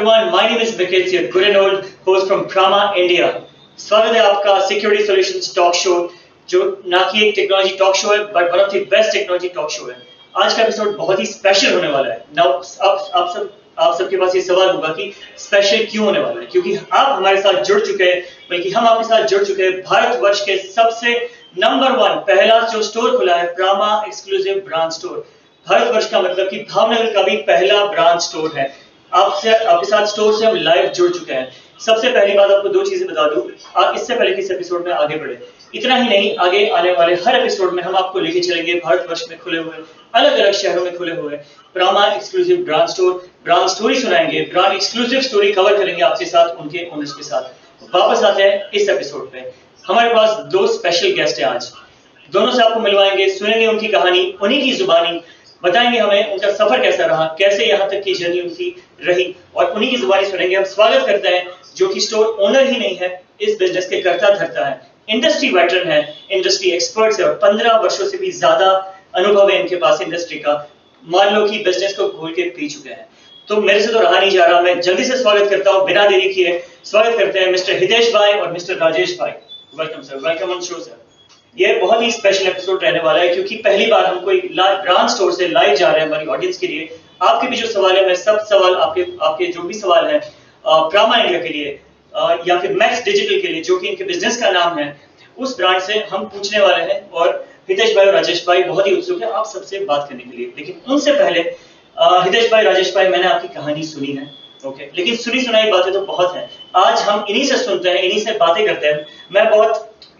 everyone, my name is Mikit, your good and old host from Prama India. स्वागत है आपका security solutions talk show, जो ना कि एक टेक्नोलॉजी टॉक शो है but one of the best technology talk show है। आज का एपिसोड बहुत ही स्पेशल होने वाला है। नाउ आप सबके पास ये सवाल होगा कि स्पेशल क्यों होने वाला है, क्योंकि आप हमारे साथ जुड़ चुके हैं, बल्कि हम आपके साथ जुड़ चुके हैं भारतवर्ष के सबसे नंबर 1 पहला जो स्टोर खुला है, प्रामा एक्सक्लूसिव ब्रांड स्टोर। भारतवर्ष का मतलब कि भावनगर का भी पहला ब्रांच स्टोर है। आपके साथ स्टोर से हम लाइव जुड़ चुके हैं। सबसे पहली बात आपको 2 चीजें बता दूं, आप इससे पहले कि इस एपिसोड में आगे बढ़े, इतना ही नहीं, आगे आने वाले हर एपिसोड में हम आपको लेके चलेंगे भारतवर्ष में खुले हुए अलग अलग शहरों में खुले हुए प्रामा एक्सक्लूसिव ब्रांड स्टोरी सुनाएंगे, ब्रांड एक्सक्लूसिव स्टोरी कवर करेंगे आपके साथ, उनके ओनर्स के साथ। वापस आते हैं इस एपिसोड पे। हमारे पास 2 स्पेशल गेस्ट हैं आज। दोनों से आपको मिलवाएंगे, सुनेंगे उनकी कहानी, उन्हीं की जुबानी, बताएंगे हमें उनका सफर कैसा रहा, कैसे यहाँ तक की जर्नी उनकी रही, और उन्हीं की जुबानी सुनेंगे। हम स्वागत करते हैं जो कि स्टोर ओनर ही नहीं है, इस बिजनेस के कर्ता धर्ता है, इंडस्ट्री वेटरन है, इंडस्ट्री एक्सपर्ट्स है और 15 वर्षों से भी ज्यादा अनुभव है इनके पास इंडस्ट्री का। मान लो कि बिजनेस को घोल के पी चुके हैं। तो मेरे से तो रहा नहीं जा रहा, मैं जल्दी से स्वागत करता हूँ, बिना देरी किए स्वागत करते हैं मिस्टर हितेश भाई और मिस्टर राजेश भाई। Welcome sir, welcome on show sir. ये बहुत ही स्पेशल एपिसोड रहने वाला है, क्योंकि पहली बार हम कोई ब्रांड स्टोर से लाइव जा रहे हैं हमारी ऑडियंस के लिए। आपके भी जो सवाल है, मैं सब सवाल आपके जो भी सवाल है प्रामा इंडिया के लिए या फिर मैक्स डिजिटल के लिए, जो कि इनके बिजनेस का नाम है, उस ब्रांड से हम पूछने वाले हैं। और हितेश भाई और राजेश भाई बहुत ही उत्सुक है आप सबसे बात करने के लिए। लेकिन उनसे पहले हितेश भाई, राजेश भाई, मैंने आपकी कहानी सुनी है, ओके, लेकिन सुनी सुनाई बातें तो बहुत हैं। आज हम इन्हीं से सुनते हैं, इन्हीं से बातें करते हैं।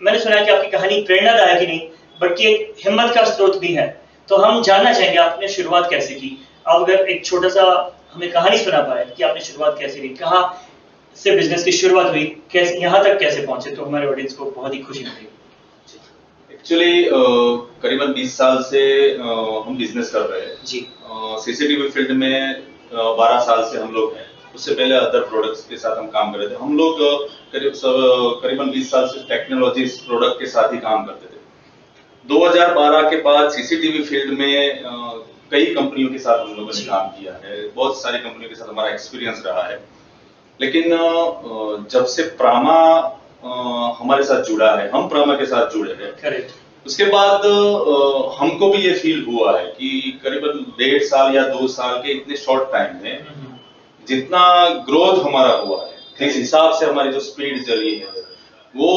मैंने सुना है कि आपकी कहानी प्रेरणादायक ही नहीं बल्कि एक हिम्मत का स्रोत भी है। तो हम जानना चाहेंगे आपने शुरुआत कैसे की। आप अगर एक छोटा सा हमें कहानी सुना पाए कि आपने शुरुआत कैसे की, कहाँ से बिजनेस की शुरुआत हुई, कैसे यहाँ तक कैसे पहुंचे, तो हमारे ऑडियंस को बहुत ही खुशी मिलेगी। एक्चुअली करीबन 20 साल से हम बिजनेस कर रहे हैं जी। सीसीटीवी फील्ड में 12 साल से हम लोग हैं। उससे पहले अदर प्रोडक्ट्स के साथ हम काम कर रहे थे। हम लोग करीबन 20 साल से टेक्नोलॉजी प्रोडक्ट के साथ ही काम करते थे। 2012 के बाद सीसीटीवी फील्ड में कई कंपनियों के साथ हम लोगों ने काम किया है, बहुत सारी कंपनियों के साथ हमारा एक्सपीरियंस रहा है। लेकिन जब से प्रामा हमारे साथ जुड़ा है, हम प्रामा के साथ जुड़े हैं, करेक्ट, उसके बाद हमको भी ये फील हुआ है कि करीबन 1.5 साल या 2 साल के इतने शॉर्ट टाइम में जितना ग्रोथ हमारा हुआ है, इस हिसाब से हमारी जो स्पीड चली है वो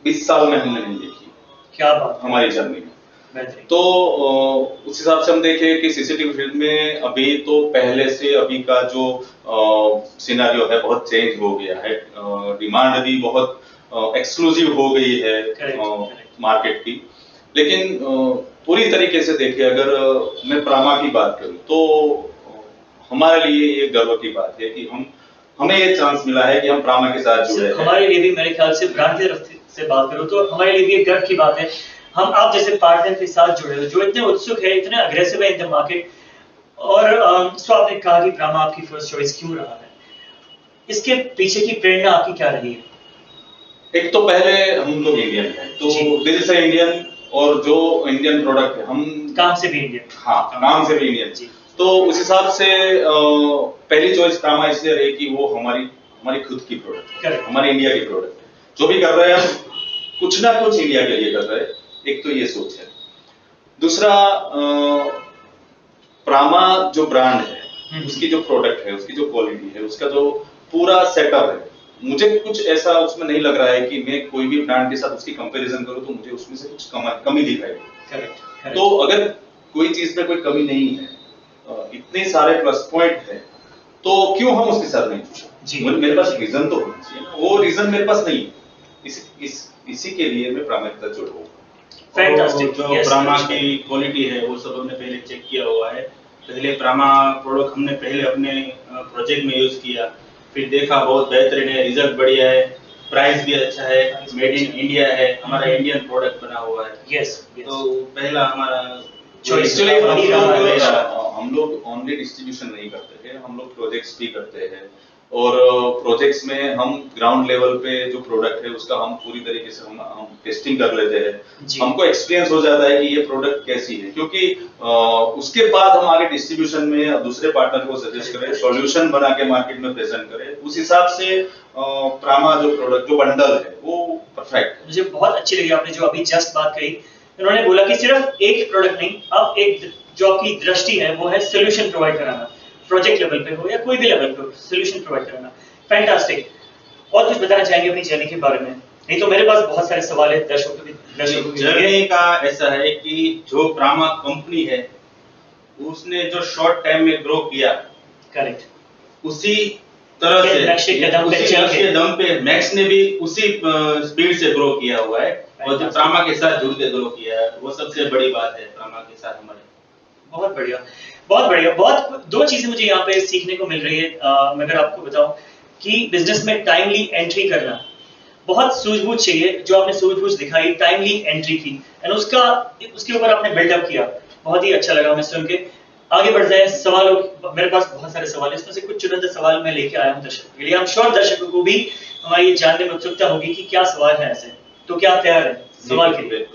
20 साल में हमने नहीं देखी। क्या बात हमारी जर्नी में। तो उस हिसाब से हम देखें कि सीसीटीवी फील्ड में अभी तो पहले से अभी का जो सिनेरियो है बहुत चेंज हो गया है। डिमांड भी बहुत एक्सक्लूसिव हो गई है मार्केट की। लेकिन पूरी तरीके से देखिए, अगर मैं प्रामा की बात करूं तो हमारे लिए ये गर्व की बात है कि हमें ये चांस मिला है कि हम प्रामा के साथ जुड़े हैं। हमारे लिए भी, मेरे ख्याल से ब्रांड की तरफ से बात करूं तो हमारे लिए भी एक गर्व की बात है, हम आप जैसे पार्टनर के साथ जुड़े हो जो इतने उत्सुक है, इतने अग्रेसिव है इन द मार्केट। और सो आपने कहा कि प्रामा आपकी फर्स्ट चॉइस क्यों रहा है, इसके पीछे की प्रेरणा आपकी क्या रही है? एक तो पहले हम लोग इंडियन हैं, तो दिल से इंडियन, और जो इंडियन प्रोडक्ट है, हम काम से भी इंडियन। हाँ, काम से भी इंडियन जी। तो उस हिसाब से पहली चॉइस प्रामा इसलिए रही कि वो हमारी खुद की प्रोडक्ट है, हमारी इंडिया की प्रोडक्ट है। जो भी कर रहे हैं हम कुछ ना कुछ इंडिया के लिए कर रहे हैं, एक तो ये सोच है। दूसरा, प्रामा जो ब्रांड है, उसकी जो प्रोडक्ट है, उसकी जो क्वालिटी है, उसका जो पूरा सेटअप है, मुझे कुछ ऐसा उसमें नहीं लग रहा है कि मैं कोई भी ब्रांड के साथ उसकी कंपैरिजन करूं तो मुझे उसमें से कुछ कमी दिखाई दे। तो अगर कोई चीज में कोई कमी नहीं है, इतने सारे प्लस पॉइंट है, तो क्यों हम उसके साथ नहीं जुड़े? मेरे पास रीजन तो होना चाहिए, वो रीजन मेरे पास नहीं है। इसी के लिए मैं प्रामा के साथ जुड़ा हूं। फैंटास्टिक। जो प्रामा की क्वालिटी है वो सब हमने पहले चेक किया हुआ है। पहले प्रामा प्रोडक्ट हमने पहले अपने प्रोजेक्ट में यूज किया, फिर देखा बहुत बेहतरीन है, रिजल्ट बढ़िया है, प्राइस भी अच्छा है, मेड इन इंडिया है, हमारा इंडियन प्रोडक्ट बना हुआ है। यस, तो पहला हमारा हम लोग ओनली डिस्ट्रीब्यूशन नहीं करते हैं, हम लोग प्रोजेक्ट्स भी करते हैं। और प्रोजेक्ट्स में हम ग्राउंड लेवल पे जो प्रोडक्ट है उसका हम पूरी तरीके से हम टेस्टिंग कर लेते हैं। जी। हमको एक्सपीरियंस हो जाता है कि ये प्रोडक्ट कैसी है, क्योंकि उसके बाद हम आगे डिस्ट्रीब्यूशन में दूसरे पार्टनर को सजेस्ट करें, सॉल्यूशन बना के मार्केट में प्रेजेंट करें। उस हिसाब से प्रामा जो प्रोडक्ट जो बंडल है वो परफेक्ट है। मुझे बहुत अच्छी लगी आपने जो अभी जस्ट बात कही। उन्होंने बोला कि सिर्फ एक प्रोडक्ट नहीं, अब एक जो आपकी दृष्टि है वो है सोल्यूशन प्रोवाइड कराना, प्रोजेक्ट लेवल पे हो या कोई भी लेवल पे हो, सोल्यूशन प्रोवाइड कराना। फैंटास्टिक। और कुछ बताना चाहेंगे अपनी जर्नी के बारे में? नहीं तो मेरे पास बहुत सारे सवाल है दर्शकों के लिए। जर्नी का ऐसा है कि जो प्रामा कंपनी है उसने जो शॉर्ट टाइम में ग्रो किया, करेक्ट, उसी तरह से नक्शे के दम पे उसी चल नक्शे के। के दम पे मैक्स ने भी उसी स्पीड से ग्रो किया हुआ है और जो प्रामा के साथ जुड़ के ग्रो किया है वो सबसे बड़ी बात है प्रामा के साथ हमारे। बहुत बढ़िया, बहुत बढ़िया। बहुत दो चीजें मुझे यहाँ पे सीखने को मिल रही है। मैं अगर आपको बताऊं कि बिजनेस में टाइमली एंट्री करना बहुत सूझबूझ चाहिए। जो आपने सूझबूझ दिखाई, टाइमली एंट्री की, एंड उसके ऊपर आपने बिल्डअप किया, बहुत ही अच्छा लगा हमें सुन के। आगे बढ़ जाए सवालों, मेरे पास बहुत सारे सवाल है, इसमें से कुछ चुनिंदा सवाल मैं लेके आया हूँ दर्शकों के लिए। आई एम श्योर दर्शकों को भी हमारी ये जानने में उत्सुकता होगी कि क्या सवाल है ऐसे। तो क्या आप तैयार हैं सवाल के लिए?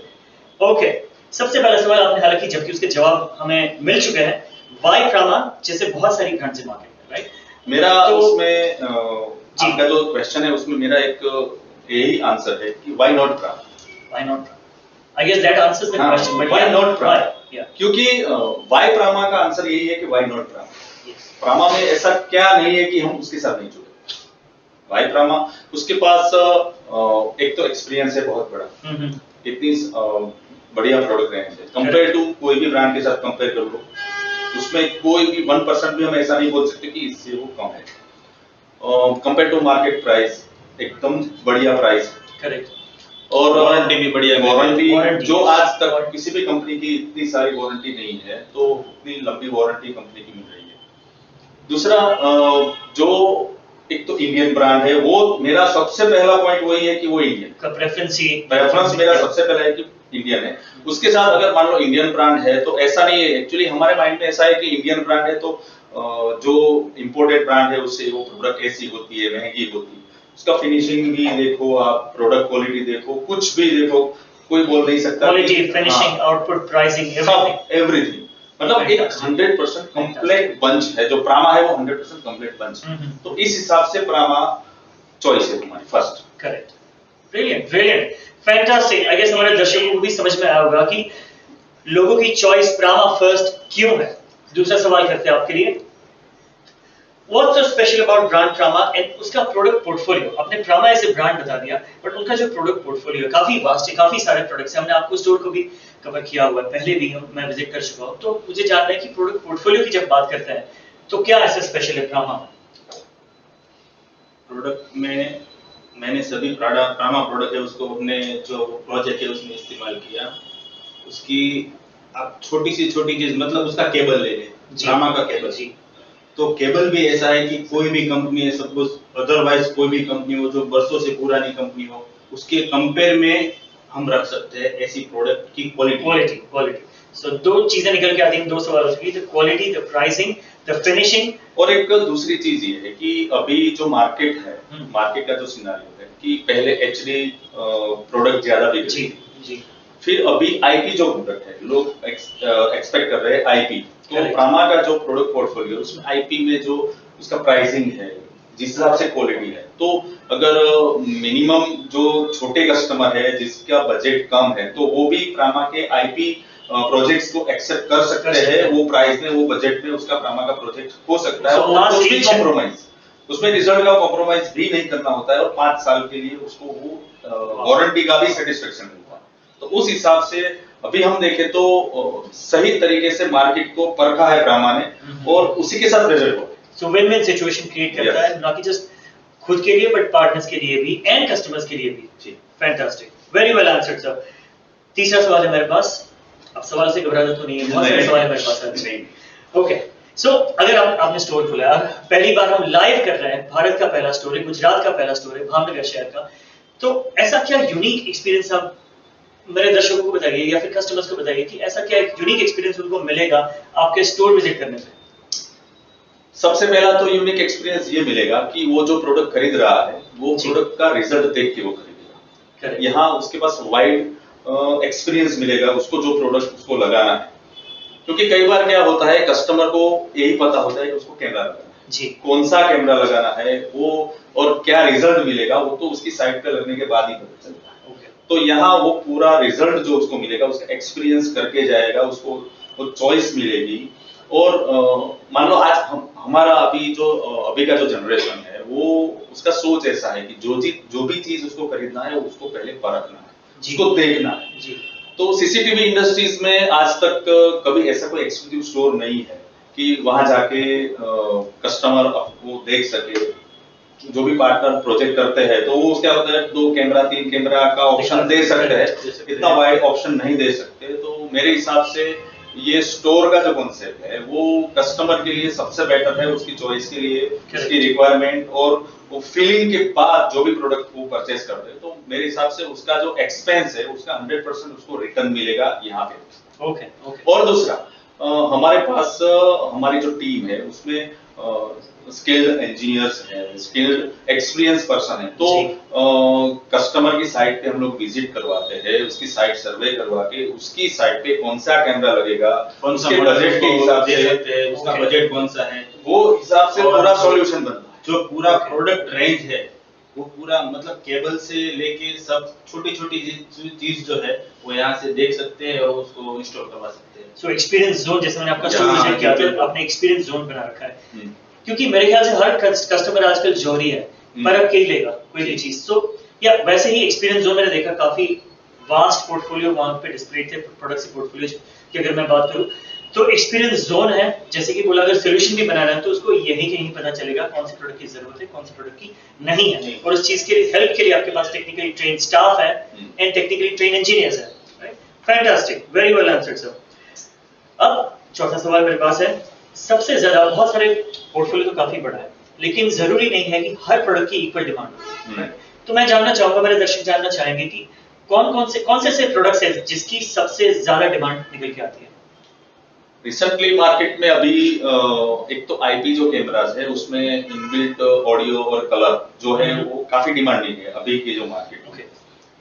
ओके, सबसे पहला सवाल आपने हालांकि जबकि उसके जवाब हमें मिल चुके हैं। वाई प्रामा जैसे बहुत सारी ब्रांड्स है मार्केट में, राइट? मेरा तो उसमें आपका जो क्वेश्चन है उसमें मेरा एक यही आंसर है कि why not Prama. Why not? I guess that answers the question, but why not Prama? या क्योंकि व्हाई प्रामा का आंसर यही है कि why not Prama. Yes, Prama में ऐसा क्या नहीं है कि हम उसके साथ नहीं जुड़े। व्हाई प्रामा, उसके पास एक तो एक्सपीरियंस है बहुत बड़ा, इतनी बढ़िया प्रोडक्ट रेंज है कंपेयर टू कोई भी ब्रांड के साथ कंपेयर कर लो, उसमें कोई भी 1% भी हम ऐसा नहीं बोल सकते कि इससे वो कम है। कंपेयर टू मार्केट प्राइस एकदम बढ़िया प्राइस, करेक्ट। और वारंटी भी बढ़िया है। वारंटी जो आज तक किसी भी कंपनी की इतनी सारी वारंटी नहीं है, तो उतनी लंबी वारंटी कंपनी की मिल रही है। दूसरा जो एक तो इंडियन ब्रांड है, वो मेरा सबसे पहला पॉइंट वही है कि वो इंडियन का प्रेफरेंस मेरा सबसे पहला है कि इंडियन है। उसके साथ अगर मान लो इंडियन ब्रांड है तो ऐसा नहीं है, एक्चुअली हमारे माइंड में ऐसा है कि इंडियन ब्रांड है तो जो इंपोर्टेड ब्रांड है उससे वो प्रोडक्ट ऐसी होती है, महंगी होती है। उसका फिनिशिंग भी देखो आप, प्रोडक्ट क्वालिटी देखो, कुछ भी देखो, कोई बोल नहीं सकता quality, finishing, output, pricing, everything मतलब एक 100% कंप्लीट बंच है। जो प्रामा है वो 100% कंप्लीट बंच है। तो इस हिसाब से प्रामा चॉइस है हमारी first. Correct, brilliant, brilliant, fantastic. I guess हमारे दर्शकों को भी समझ में आया होगा कि लोगों की चॉइस प्रामा फर्स्ट क्यों है। दूसरा सवाल करते हैं आपके लिए। What's so special about brand Prama and उसका प्रोडक्ट पोर्टफोलियो? आपने प्रामा ऐसे ब्रांड बता दिया, बट उनका जो प्रोडक्ट पोर्टफोलियो है काफी वास्ट है, काफी सारे प्रोडक्ट्स हैं। हमने आपको स्टोर को भी कवर किया हुआ है, पहले भी मैं विजिट कर चुका हूँ, तो मुझे जानना है कि प्रोडक्ट पोर्टफोलियो की जब बात करते हैं तो क्या ऐसा स्पेशल है प्रामा में? प्रोडक्ट में मैंने सभी प्रामा प्रोडक्ट है उसको अपने जो प्रोजेक्ट है उसमें इस्तेमाल किया। उसकी आप छोटी चीज मतलब उसका केबल ले लें, प्रामा का केबल जी, तो केबल भी ऐसा है कि कोई भी कंपनी है, सपोज अदरवाइज कोई भी कंपनी हो जो बरसों से पुरानी कंपनी हो, उसके कंपेयर में हम रख सकते हैं ऐसी प्रोडक्ट की क्वालिटी। सो दो चीजें निकल के आती हैं, दो सवाल हो चुकी, the quality, the pricing, the finishing. और एक दूसरी चीज ये है कि अभी जो मार्केट है, मार्केट का जो सिनेरियो है कि पहले एचडी प्रोडक्ट ज्यादा बिक रही थी, जी, फिर अभी आईपी जो प्रोडक्ट है लोग एक्सपेक्ट कर रहे हैं आईपी। तो Correct. प्रामा का जो प्रोडक्ट पोर्टफोलियो उसमें आईपी में जो उसका प्राइसिंग है, जिस हिसाब से क्वालिटी है, तो अगर मिनिमम जो छोटे कस्टमर है जिसका बजट कम है तो वो भी प्रामा के आईपी प्रोजेक्ट्स को एक्सेप्ट कर सकते हैं। वो प्राइस में, वो बजट में उसका प्रामा का प्रोजेक्ट हो सकता है। So, और उसमें कॉम्प्रोमाइज, उसमें रिजल्ट का कॉम्प्रोमाइज भी नहीं करना होता है, और 5 साल के लिए उसको वो वारंटी का भी सेटिस्फेक्शन मिलता है। तो उस हिसाब से अभी हम देखें तो सही तरीके से मार्केट को परखा है प्रामा ने, और उसी के साथ रिजल्ट हो। सो विन-विन सिचुएशन क्रिएट करता है, ना कि जस्ट खुद के लिए बट पार्टनर्स के लिए भी एंड कस्टमर्स के लिए भी। जी, fantastic, very well answered sir. तीसरा सवाल है मेरे पास। अब सवाल से घबराना तो नहीं है, बहुत सारे सवाल है मेरे पास। ओके, सो अगर आपने स्टोर खोला, पहली बार हम लाइव कर रहे हैं, भारत का पहला स्टोर है, गुजरात का पहला स्टोर है, भावनगर शहर का, तो ऐसा क्या यूनिक एक्सपीरियंस आप मेरे दर्शकों को बताइए या फिर कस्टमर्स को बताइए कि ऐसा क्या एक यूनिक एक्सपीरियंस उनको मिलेगा आपके स्टोर विजिट करने से? सबसे पहला तो यूनिक एक्सपीरियंस ये मिलेगा कि वो जो प्रोडक्ट खरीद रहा है वो जी। प्रोडक्ट का रिजल्ट देख के वो खरीदेगा। करेक्ट। यहाँ उसके पास वाइड एक्सपीरियंस मिलेगा उसको जो प्रोडक्ट उसको लगाना है, क्योंकि कई बार क्या होता है कस्टमर को यही पता होता है कि उसको कैमरा लगाना है, जी। कौन सा कैमरा लगाना है वो और क्या रिजल्ट मिलेगा वो तो उसकी साइट पे लगने के बाद ही पता चलता है। ओके। तो यहाँ वो पूरा रिजल्ट जो उसको मिलेगा उसका एक्सपीरियंस करके जाएगा, उसको वो चॉइस मिलेगी। और मान लो आज हमारा अभी का जो जनरेशन है वो उसका सोच ऐसा है कि जो भी चीज उसको खरीदना है उसको पहले परखना है, जी। उसको देखना है। जी। तो सीसीटीवी इंडस्ट्रीज में आज तक कभी ऐसा कोई एक्सक्लूसिव स्टोर नहीं है कि वहां जाके कस्टमर वो देख सके। जो भी पार्टनर प्रोजेक्ट करते हैं तो वो क्या होता है 2 कैमरा 3 कैमरा का ऑप्शन दे सकते हैं, इतना वाइड ऑप्शन नहीं दे सकते। तो मेरे हिसाब से ये स्टोर का जो कॉन्सेप्ट है वो कस्टमर के लिए सबसे बेटर है, उसकी चॉइस के लिए, उसकी रिक्वायरमेंट और वो फीलिंग के बाद जो भी प्रोडक्ट वो परचेस करते हैं तो मेरे हिसाब से उसका जो एक्सपेंस है उसका 100% उसको रिटर्न मिलेगा यहाँ पे। ओके। ओके। और दूसरा हमारे पास हमारी जो टीम है उसमें स्किल्ड इंजीनियर्स हैं, स्किल्ड एक्सपीरियंस पर्सन है। तो कस्टमर की साइट पे हम लोग विजिट करवाते हैं, उसकी साइट सर्वे करवा के उसकी साइट पे कौन सा कैमरा लगेगा, कौन सा उसके बजट के हिसाब दे से सकते हैं, उसका Okay. बजट कौन सा है, वो हिसाब से और पूरा सॉल्यूशन बनता है। जो पूरा Okay. प्रोडक्ट रेंज है वो पूरा मतलब केबल से लेके सब छोटी छोटी चीज जो है वो यहाँ से देख सकते हैं और उसको इंस्टॉल करवा सकते हैं। सो एक्सपीरियंस जोन जैसे मैंने आपका हाँ, स्टोरी शेयर किया बिल्कुल। था, आपने एक्सपीरियंस जोन बना रखा है, हम्म, क्योंकि मेरे ख्याल से हर कस्टमर आजकल जोरी है, पर अब क्या ही लेगा कोई भी चीज। सो या वैसे ही एक्सपीरियंस जोन मैंने देखा काफी वास्ट पोर्टफोलियो वहां पे डिस्प्ले थे प्रोडक्ट्स पोर्टफोलियो की। अगर मैं बात करूं तो एक्सपीरियंस जोन है, जैसे कि बोला अगर सोल्यूशन भी बना रहे हैं तो उसको यही कहीं पता चलेगा कौन सी प्रोडक्ट की जरूरत है, कौन सी प्रोडक्ट की नहीं है। और उस चीज के लिए हेल्प के लिए आपके पास टेक्निकली ट्रेन स्टाफ है एंड टेक्निकली ट्रेन इंजीनियर्स है, right? Fantastic, very well answered sir. अब चौथा सवाल मेरे पास है, सबसे ज्यादा बहुत सारे पोर्टफोलियो तो काफी बड़ा है, लेकिन जरूरी नहीं है कि हर प्रोडक्ट की इक्वल डिमांड हो। तो मैं जानना चाहूंगा, मेरे दर्शक जानना चाहेंगे कि कौन से ऐसे प्रोडक्ट्स हैं जिसकी सबसे ज्यादा डिमांड निकल के आती है? रिसेंटली मार्केट में अभी एक तो आईपी जो कैमरास है उसमें इनबिल्ट ऑडियो और कलर जो है वो काफी डिमांडिंग है अभी की जो मार्केट में।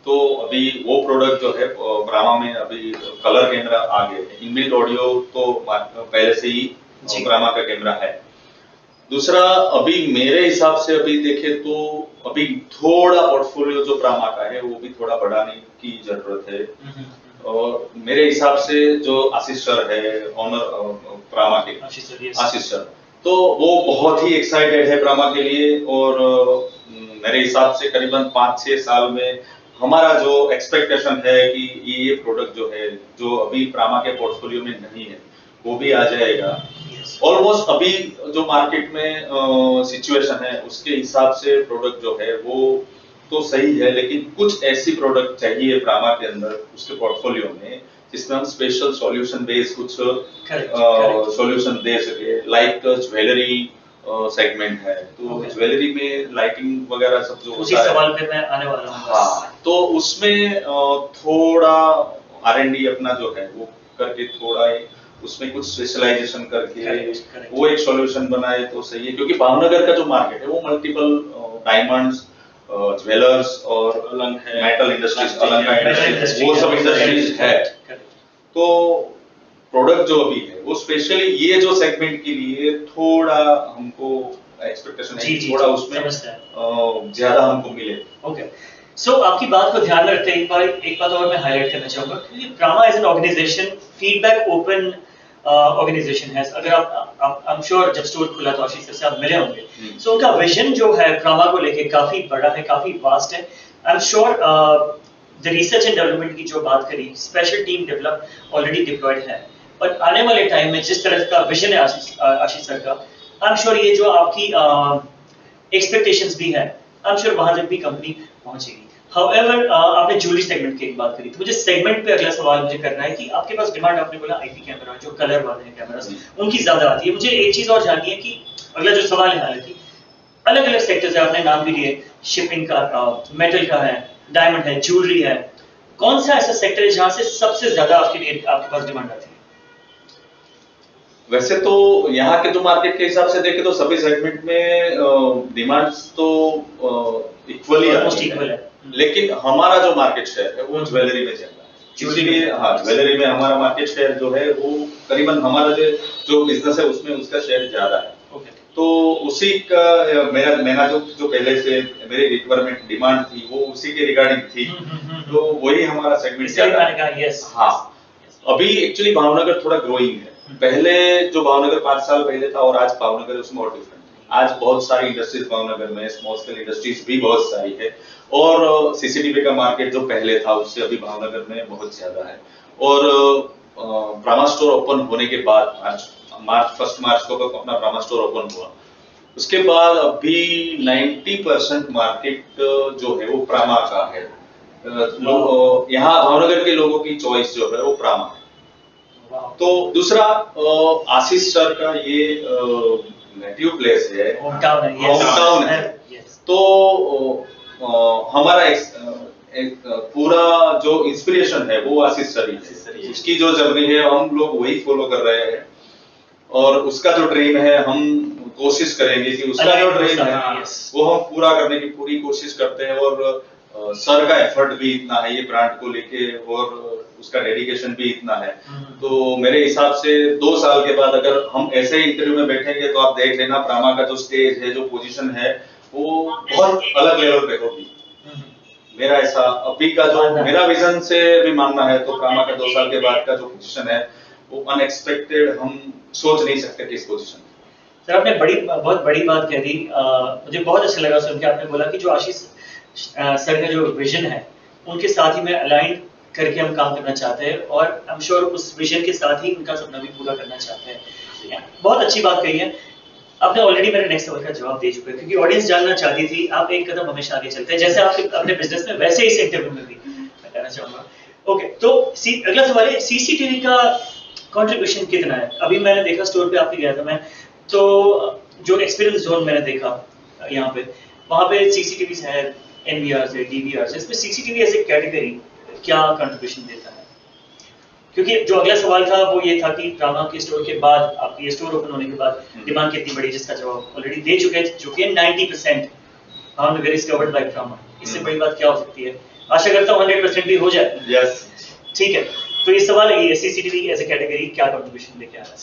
तो अभी वो प्रोडक्ट जो है ब्रामा में अभी कलर कैमरा आ गए हैं। इनबिल्ट ऑडियो तो पहले से ही ब्रामा का कैमरा है। दूसरा अभी मेरे हिसाब से अभी देखे तो अभी थोड़ा पोर्टफोलियो जो ब्रामा का है वो भी थोड़ा बढ़ाने की जरूरत है। और मेरे हिसाब से जो आशीष सर है ऑनर ब्रामा के, आशीष सर, तो वो बहुत ही एक्साइटेड है ब्रामा के लिए। और मेरे हिसाब से करीबन 5-6 साल में हमारा जो एक्सपेक्टेशन है कि ये प्रोडक्ट जो है जो अभी ब्रामा के पोर्टफोलियो में नहीं है वो भी आ जाएगा। ऑलमोस्ट अभी जो मार्केट में सिचुएशन है उसके हिसाब से प्रोडक्ट जो है वो तो सही है, लेकिन कुछ ऐसी प्रोडक्ट चाहिए ब्रामा के अंदर उसके पोर्टफोलियो में जिसमें हम स्पेशल सॉल्यूशन बेस्ड कुछ सॉल्यूशन दे सके। लाइक ज्वेलरी सेगमेंट है तो ज्वेलरी में लाइटिंग वगैरह सब जो उसी सवाल पे मैं आने वाला हूँ। हाँ, तो उसमें थोड़ा R&D अपना जो है वो करके थोड़ा उसमें कुछ स्पेशलाइजेशन करके वो एक सॉल्यूशन बनाए तो सही है। क्योंकि भावनगर का जो मार्केट है वो मल्टीपल डायमंड्स, ज्वेलर्स और अलग है, मेटल इंडस्ट्रीज, अलग इंडस्ट्री वो सब इंडस्ट्रीज है। तो प्रोडक्ट जो अभी है वो स्पेशली ये जो सेगमेंट के लिए थोड़ा हमको एक्सपेक्टेशन है कि थोड़ा उसमें ज्यादा हमको मिले। ओके, सो आपकी बात को ध्यान में रखते हुए एक बात और मैं हाईलाइट करना चाहूंगा कि Brama as an organization feedback open organization है। अगर आप आई एम श्योर जब स्टोर खुला तो आशीष सर से आप मिले होंगे, सो उनका विजन जो है ब्रामा को लेके काफी बड़ा है, काफी वास्ट है। I am sure the research and development की जो बात करी, special team develop already deployed है, और आने वाले टाइम में जिस तरह का विजन है आशीष सर का, आई एम श्योर ये जो आपकी एक्सपेक्टेशंस भी है, आई एम श्योर वहां तक भी कंपनी पहुंचेगी। हाउएवर आपने ज्वेलरी सेगमेंट की एक बात करी, तो मुझे सेगमेंट पे अगला सवाल मुझे करना है कि आपके पास डिमांड, आपने बोला आईपी कैमरा जो कलर वाले हैं कैमरास उनकी ज्यादा आती है। मुझे एक चीज और जाननी है कि अगला जो सवाल है, हालांकि अलग अलग सेक्टर्स है, आपने नाम भी लिए, शिपिंग का, मेटल का है, डायमंड है, ज्वेलरी है, कौन सा ऐसा सेक्टर है जहां से सबसे ज्यादा आपके पास डिमांड आती है? वैसे तो यहाँ के जो मार्केट के हिसाब से देखें तो सभी सेगमेंट में डिमांड्स तो इक्वली Almost equal है। लेकिन हमारा जो मार्केट शेयर है वो ज्वेलरी में चल रहा है, इसीलिए हाँ ज्वेलरी में हमारा मार्केट शेयर जो है वो करीबन हमारा जो बिजनेस है उसमें उसका शेयर ज्यादा है। ओके तो उसी का मेरा जो पहले से मेरी रिक्वायरमेंट डिमांड थी वो उसी के रिगार्डिंग थी, तो वही हमारा सेगमेंट इसलिए ज्यादा मैंने कहा यस। हाँ अभी एक्चुअली भावनगर थोड़ा ग्रोइंग है, पहले जो भावनगर 5 साल पहले था और आज भावनगर उसमें और डिफरेंट है। आज बहुत सारी इंडस्ट्रीज भावनगर में, स्मॉल स्केल इंडस्ट्रीज भी बहुत सारी है और सीसीटीवी का मार्केट जो पहले था उससे अभी भावनगर में बहुत ज्यादा है। और ब्रह्मा स्टोर ओपन होने के बाद फर्स्ट मार्च को अपना ब्रह्मा स्टोर ओपन हुआ, उसके बाद अभी 90% मार्केट जो है वो प्रामा का है। यहाँ भावनगर के लोगों की चॉइस जो है वो प्रामा है। तो दूसरा आशीष सर का ये नेटिव प्लेस है, होम टाउन है, होम टाउन है। यस। तो हमारा एक पूरा जो इंस्पिरेशन है वो आशीष सर ही है, उसकी जो जर्नी है हम लोग वही फॉलो कर रहे हैं और उसका जो ड्रीम है हम कोशिश करेंगे कि उसका जो ड्रीम है वो हम पूरा करने की पूरी कोशिश करते हैं। और सर का एफर्ट भी इतना है ये ब्रांड को लेके और उसका डेडिकेशन भी इतना है। तो मेरे हिसाब से 2 साल के बाद अगर हम ऐसे ही इंटरव्यू में बैठेंगे तो आप देख लेना प्रामा का जो स्टेज है, जो पोजीशन है वो बहुत अलग लेवल पे होगी। मेरा ऐसा अभी का जो मेरा विजन से भी मानना है तो प्रामा का 2 साल के बाद का जो पोजीशन है वो अनएक्सपेक्टेड, हम सोच नहीं सकते कि इस पोजीशन। सर आपने बहुत बड़ी बात कह दी, मुझे बहुत अच्छा लगा सुन के। आपने बोला कि जो आशीष सर का जो विजन है उनके साथ ही में अलाइन करके हम काम करना चाहते हैं और आई एम श्योर उस विजन के साथ ही उनका सपना भी पूरा करना चाहते हैं। बहुत अच्छी बात कही है आपने, ऑलरेडी मेरे नेक्स्ट सवाल का जवाब दे चुके हैं क्योंकि ऑडियंस जानना चाहती थी। आप एक कदम हमेशा आगे चलते हैं जैसे आपके अपने बिजनेस में, वैसे इस इंटरव्यू में भी मैं कहना चाहूंगा। ओके, तो अगला सवाल है सीसीटीवी का कंट्रीब्यूशन कितना है? अभी मैंने देखा स्टोर पे आपके गया था मैं, तो जो एक्सपीरियंस जोन मैंने देखा यहाँ पे, वहाँ पे सीसीटीवी है, एनवीआर है, डीवीआर है, इसमें सीसीटीवी एज ए कैटेगरी क्या कंट्रीब्यूशन देता है? क्योंकि जो अगला सवाल था वो ये था कि प्रामा के स्टोर के बाद, आपके ये स्टोर ओपन होने के बाद डिमांड कितनी बढ़ी, जिसका जवाब ऑलरेडी दे चुके हैं, जो कि 90% भावनगर इज कवर्ड बाय प्रामा। इससे बड़ी बात क्या हो सकती है? आशा करता हूँ 100% भी हो जाए। यस, ठीक है, तो ये सवाल है सीसीटीवी एज ए कैटेगरी क्या कंट्रीब्यूशन लेके आ रहा है?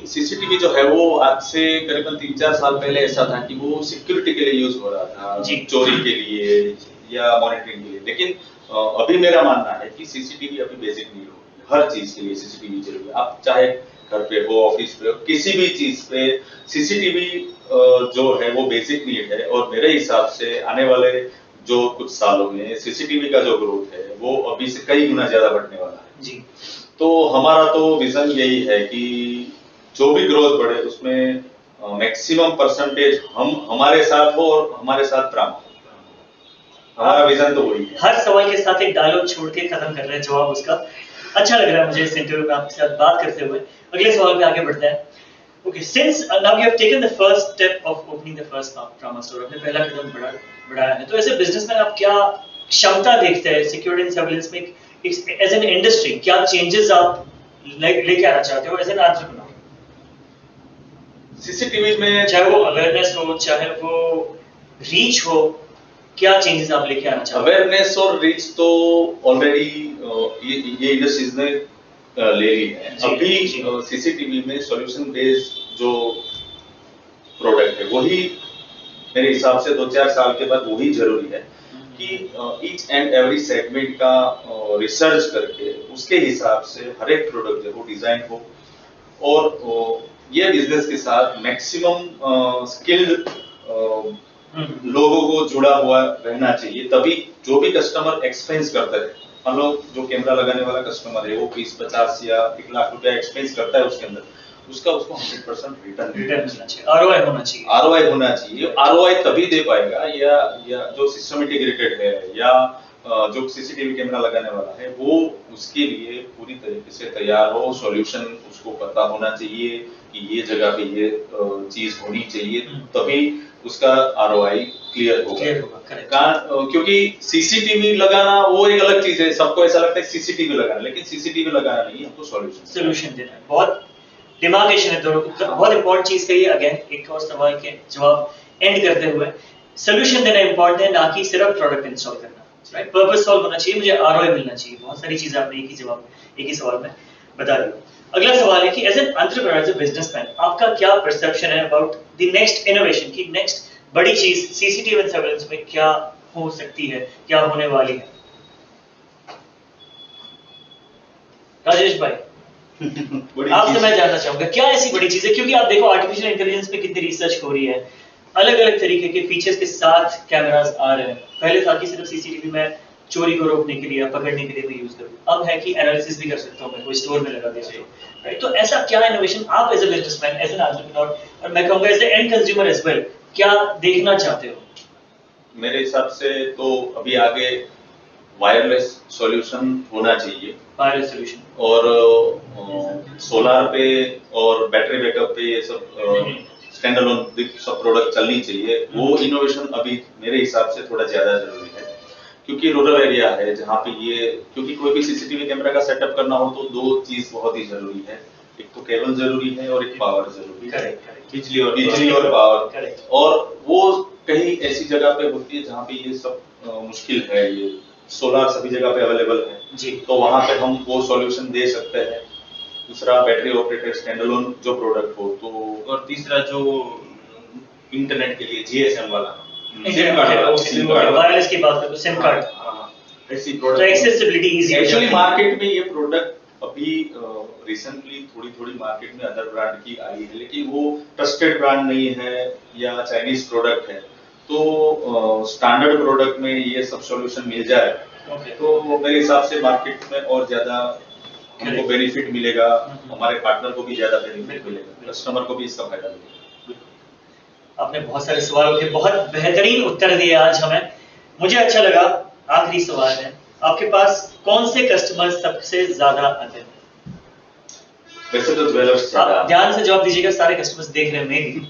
सीसीटीवी जो है वो आज से करीबन 3-4 साल पहले ऐसा था कि वो सिक्योरिटी के लिए यूज हो रहा था, चोरी के लिए या मॉनिटरिंग के लिए। लेकिन अभी मेरा मानना है कि सीसीटीवी अभी बेसिक नीड हो, हर चीज के लिए सीसीटीवी जरूरी है। आप चाहे घर पे हो, ऑफिस पे हो, किसी भी चीज पे सीसीटीवी जो है वो बेसिक नीड है। और मेरे हिसाब से आने वाले जो कुछ सालों में सीसीटीवी का जो ग्रोथ है वो अभी से कई गुना ज्यादा बढ़ने वाला है जी। तो हमारा तो विजन यही है कि जो भी ग्रोथ बढ़े उसमें मैक्सिमम परसेंटेज हम हमारे साथ हो और हमारे साथ प्रामा हो। हमारा विजन तो वही है। हर सवाल के साथ एक डायलॉग छोड़ के खत्म कर रहे हैं जवाब उसका। अच्छा लग रहा है मुझे इस इंटरव्यू में आपके साथ बात करते हुए। अगले सवाल पे आगे बढ़ते हैं। Okay, since now you have taken the first step of opening the first Prama store, आपने पहला कदम बढ़ाया है, तो ऐसे बिजनेसमैन आप क्या क्षमता देखते हैं सिक्योरिटी एंड सर्विलेंस में एज एन इंडस्ट्री? क्या चेंजेस आप लेके आना चाहते हो एज एन एंटरप्रेन्योर? सीसीटीवी में चाहे वो अवेयरनेस हो, चाहे वो रीच हो, क्या चेंजेस आप लेके आना चाहते हो? अवेयरनेस और रीच तो ऑलरेडी ये इंडस्ट्रीज ने ले ली है। अभी सीसीटीवी में सॉल्यूशन बेस्ड जो प्रोडक्ट है वही मेरे हिसाब से 2-4 साल के बाद वही जरूरी है कि ईच एंड एवरी सेगमेंट का रिसर्च करके उसके हिसाब से हर एक प्रोडक्ट जो डिजाइन हो और ये बिजनेस के साथ मैक्सिमम स्किल्ड लोगों को जुड़ा हुआ रहना चाहिए, तभी जो भी कस्टमर एक्सपेंस करता है, मान लो जो कैमरा लगाने वाला कस्टमर है वो 20-50 या 1 लाख रुपया एक्सपेंस करता है उसके अंदर, उसको 100% रिटर्न मिलना चाहिए, आरओआई होना चाहिए। आरओआई होना चाहिए। आरओआई तभी दे पाएगा या जो सिस्टम इंटीग्रेटेड है या जो सीसीटीवी कैमरा लगाने वाला है वो उसके लिए पूरी तरीके से तैयार हो, सॉल्यूशन उसको पता होना चाहिए कि ये जगह पे ये चीज होनी चाहिए, तभी उसका आरओआई क्लियर होगा। क्योंकि सीसीटीवी लगाना वो एक अलग चीज है, सबको ऐसा लगता है सीसीटीवी लगाना, लेकिन सीसीटीवी लगाना नहीं, हमको सॉल्यूशन देना है। बहुत डिमार्केशन है दोनों को, बहुत इंपॉर्टेंट चीज कही है। अगेन एक और सवाल के जवाब एंड करते हुए, सोल्यूशन देना इंपॉर्टेंट है, ना कि सिर्फ प्रोडक्ट इंस्टॉल करना, राइट? पर्पस सॉल्व होना चाहिए, मुझे आरओआई मिलना चाहिए। बहुत सारी चीजें आपने एक ही सवाल में बता दी। अगला सवाल है कि as an entrepreneur, as a businessman, आपका क्या परसेप्शन है अबाउट द नेक्स्ट इनोवेशन, की नेक्स्ट बड़ी चीज सीसीटीवी सर्वेलेंस में क्या हो सकती है, क्या होने वाली है? राजेश भाई, आपसे मैं जानना चाहूंगा क्या ऐसी बड़ी चीज है, क्योंकि आप देखो आर्टिफिशियल इंटेलिजेंस पे कितनी रिसर्च हो रही है, अलग अलग तरीके के फीचर्स के साथ कैमरास आ रहे हैं। पहले था कि सिर्फ सीसीटीवी में चोरी को रोकने के लिए या पकड़ने के लिए मैं यूज करूं, अब है कि एनालिसिस भी कर सकता हूं मैं, कोई स्टोर में लगा दिया तो, राइट? तो ऐसा क्या इनोवेशन आप as a businessman, as an entrepreneur, और मैं कहूंगा as a end consumer as well, क्या देखना चाहते हो? मेरे हिसाब से तो अभी आगे वायरलेस सॉल्यूशन होना चाहिए, वायरलेस सॉल्यूशन, और सोलार पे और बैटरी बैकअप पे ये सब स्टैंड अलोन सब प्रोडक्ट चलनी चाहिए। वो इनोवेशन अभी मेरे हिसाब से थोड़ा ज्यादा जरूरी है, क्योंकि रूरल एरिया है जहाँ पे ये, क्योंकि कोई भी सीसीटीवी कैमरा का सेटअप करना हो तो दो चीज बहुत ही जरूरी है, एक तो केबल जरूरी है और एक पावर जरूरी है, बिजली और पावर। और वो कहीं ऐसी जगह पे होती है जहाँ पे ये सब मुश्किल है, ये सोलार सभी जगह पे अवेलेबल है जी, तो वहां पे हम वो सॉल्यूशन दे सकते हैं। दूसरा बैटरी ऑपरेटेड स्टैंड अलोन जो प्रोडक्ट हो तो, और तीसरा जो इंटरनेट के लिए जीएसएम वाला सिम कार्ड, वायरलेस की बात करें तो सिम कार्ड, ऐसी तो प्रोडक्ट एक्सेसिबिलिटी इजी हो एक्चुअली जाती है। मार्केट में ये प्रोडक्ट अभी रिसेंटली थोड़ी मार्केट में अदर ब्रांड की आई है, लेकिन वो ट्रस्टेड ब्रांड नहीं है या चाइनीज प्रोडक्ट है, तो स्टैंडर्ड प्रोडक्ट में ये सब सॉल्यूशन मिल जाए Okay. तो मेरे हिसाब से मार्केट में और ज्यादा हमको बेनिफिट मिलेगा, हमारे पार्टनर को भी ज्यादा बेनिफिट मिलेगा, कस्टमर को भी इसका फायदा मिलेगा। आपने बहुत सारे सवालों के बहुत बेहतरीन उत्तर दिए आज हमें, मुझे अच्छा लगा। आखिरी सवाल है, आपके पास कौन से कस्टमर सबसे ज्यादा आते हैं? वैसे तो ज्वेलर्स आप ध्यान से जवाब दीजिएगा, सारे कस्टमर्स देख रहे हैं मे भी।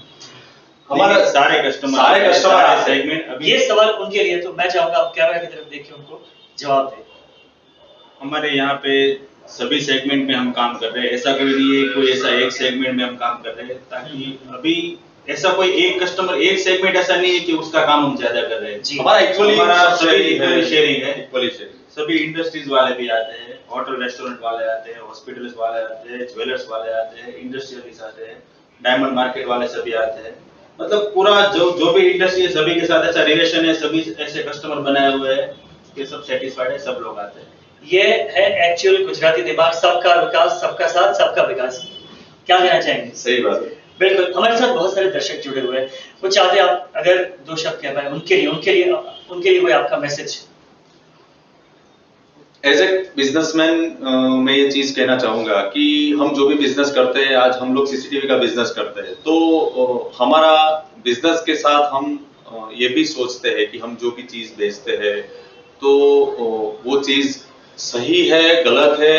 हमारा सारे कस्टमर आते हैं। सेगमेंट अभी ये सवाल उनके लिए, तो मैं चाहूंगा आप कैमरा की तरफ देख के उनको जवाब दें। हमारे यहाँ पे सभी सेगमेंट में हम काम कर रहे हैं, ऐसा कोई नहीं है कोई ऐसा एक सेगमेंट में हम काम कर रहे हैं, ताकि अभी ऐसा कोई एक कस्टमर एक सेगमेंट ऐसा नहीं है कि उसका काम हम ज्यादा कर रहे हैं जी। हमारा एक्चुअली सभी शेयरिंग है, इक्वली शेयरिंग। सभी इंडस्ट्रीज वाले भी आते हैं, होटल रेस्टोरेंट वाले आते हैं, हॉस्पिटल्स वाले आते हैं, ज्वेलर्स वाले आते हैं, इंडस्ट्रियलिस्ट आते हैं, डायमंड मार्केट वाले सभी आते हैं। मतलब पूरा जो भी इंडस्ट्री है सभी के साथ ऐसा रिलेशन है, सभी ऐसे कस्टमर बनाए हुए हैं कि सब सेटिस्फाइड है, सब लोग आते हैं। ये है एक्चुअल गुजराती दिमाग, सबका विकास, सबका साथ, सबका विकास। क्या कहना चाहेंगे? सही बात है। बिल्कुल, हमारे साथ बहुत सारे दर्शक जुड़े हुए हैं, वो चाहते हैं आप अगर दो शब्द कह पाए उनके लिए कोई आपका मैसेज। एज ए बिजनेसमैन मैं ये चीज कहना चाहूंगा कि हम जो भी बिजनेस करते हैं, आज हम लोग सीसीटीवी का बिजनेस करते हैं, तो हमारा बिजनेस के साथ हम ये भी सोचते हैं कि हम जो भी चीज बेचते हैं तो वो चीज सही है गलत है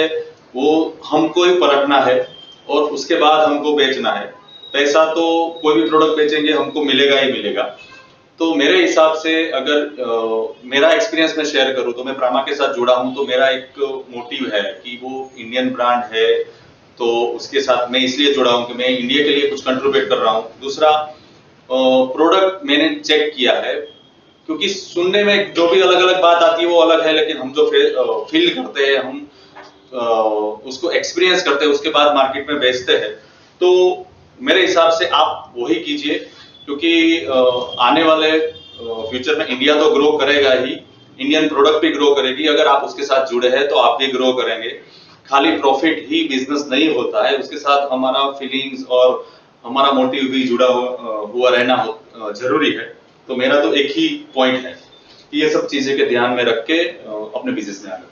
वो हमको ही परखना है और उसके बाद हमको बेचना है। पैसा तो कोई भी प्रोडक्ट बेचेंगे हमको मिलेगा ही मिलेगा। तो मेरे हिसाब से अगर मेरा एक्सपीरियंस मैं शेयर करूं तो मैं प्रामा के साथ जुड़ा हूं, तो मेरा एक मोटिव है कि वो इंडियन ब्रांड है, तो उसके साथ मैं इसलिए जुड़ा हूं कि मैं इंडिया के लिए कुछ कंट्रीब्यूट कर रहा हूं। दूसरा, प्रोडक्ट मैंने चेक किया है, क्योंकि सुनने में जो भी अलग अलग बात आती है वो अलग है, लेकिन हम जो फील करते हैं, हम उसको एक्सपीरियंस करते हैं, उसके बाद मार्केट में बेचते हैं। तो मेरे हिसाब से आप वही कीजिए, क्योंकि आने वाले फ्यूचर में इंडिया तो ग्रो करेगा ही, इंडियन प्रोडक्ट भी ग्रो करेगी। अगर आप उसके साथ जुड़े हैं तो आप भी ग्रो करेंगे। खाली प्रॉफिट ही बिजनेस नहीं होता है, उसके साथ हमारा फीलिंग्स और हमारा मोटिव भी जुड़ा हुआ रहना जरूरी है। तो मेरा तो एक ही पॉइंट है कि ये सब चीजें के ध्यान में रख के अपने बिजनेस में आगे बढ़े।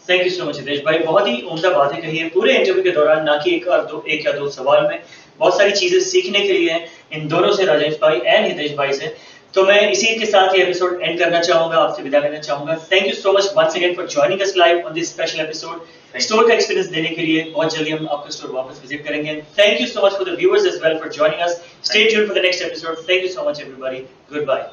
Thank you so much Hitesh भाई, बहुत ही उम्दा बातें कही है पूरे इंटरव्यू के दौरान, ना कि एक या दो सवाल में। बहुत सारी चीजें सीखने के लिए हैं इन दोनों से, राजेश भाई एंड हितेश भाई से। तो मैं इसी के साथ ये एपिसोड एंड करना चाहूंगा, आपसे विदा करना चाहूंगा। Thank you so much once again for joining us live on this special episode. Store का एक्सपीरियंस देने के लिए बहुत जल्दी हम आपका स्टोर वापस विजिट करेंगे। Thank you so much for the viewers as well for joining us. Stay tuned for the next episode. Thank you so much everybody, good bye.